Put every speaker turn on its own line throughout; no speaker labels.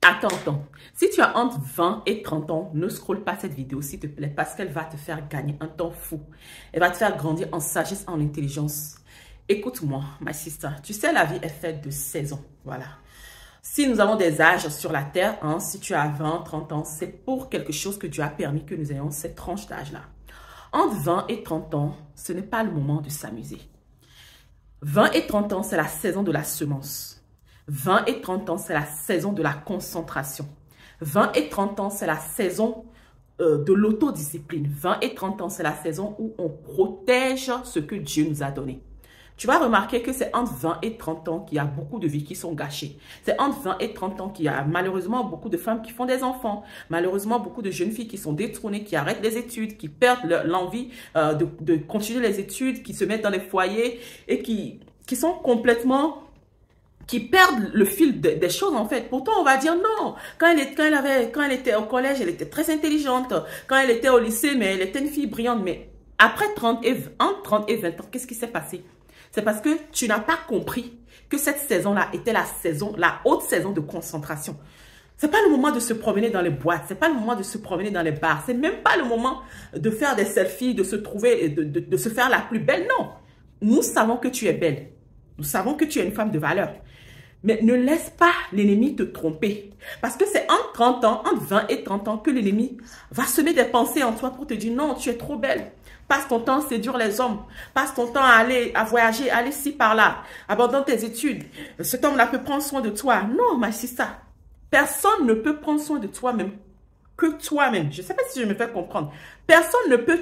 Attends. Si tu as entre 20 et 30 ans, ne scrolle pas cette vidéo, s'il te plaît, parce qu'elle va te faire gagner un temps fou. Elle va te faire grandir en sagesse, en intelligence. Écoute-moi, ma sister. Tu sais, la vie est faite de saisons. Voilà. Si nous avons des âges sur la terre, hein, si tu as 20, 30 ans, c'est pour quelque chose que Dieu a permis que nous ayons cette tranche d'âge-là. Entre 20 et 30 ans, ce n'est pas le moment de s'amuser. 20 et 30 ans, c'est la saison de la semence. 20 et 30 ans, c'est la saison de la concentration. 20 et 30 ans, c'est la saison de l'autodiscipline. 20 et 30 ans, c'est la saison où on protège ce que Dieu nous a donné. Tu vas remarquer que c'est entre 20 et 30 ans qu'il y a beaucoup de vies qui sont gâchées. C'est entre 20 et 30 ans qu'il y a malheureusement beaucoup de femmes qui font des enfants. Malheureusement, beaucoup de jeunes filles qui sont détournées, qui arrêtent les études, qui perdent l'envie de continuer les études, qui se mettent dans les foyers et qui sont complètement... qui perdent le fil des choses en fait. Pourtant, on va dire non. Quand elle était au collège, elle était très intelligente. Quand elle était au lycée, mais elle était une fille brillante. Mais après entre 30 et 20 ans, qu'est-ce qui s'est passé? C'est parce que tu n'as pas compris que cette saison-là était la haute saison de concentration. C'est pas le moment de se promener dans les boîtes, c'est pas le moment de se promener dans les bars, c'est même pas le moment de faire des selfies, de se trouver, de se faire la plus belle. Non, nous savons que tu es belle. Nous savons que tu es une femme de valeur. Mais ne laisse pas l'ennemi te tromper. Parce que c'est entre 30 ans, entre 20 et 30 ans que l'ennemi va semer des pensées en toi pour te dire non, tu es trop belle. Passe ton temps à séduire les hommes. Passe ton temps à voyager, aller ci par là. Abandonne tes études. Cet homme-là peut prendre soin de toi. Non, ma sister. Personne ne peut prendre soin de toi-même que toi-même. Je ne sais pas si je me fais comprendre. Personne ne peut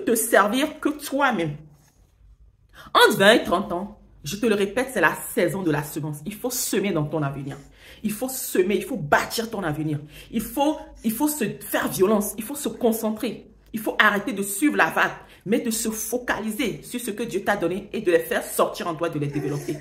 te servir que toi-même. Entre 20 et 30 ans, je te le répète, c'est la saison de la semence. Il faut semer dans ton avenir. Il faut semer, il faut bâtir ton avenir. Il faut se faire violence, il faut se concentrer. Il faut arrêter de suivre la vague, mais de se focaliser sur ce que Dieu t'a donné et de les faire sortir en toi, de les développer.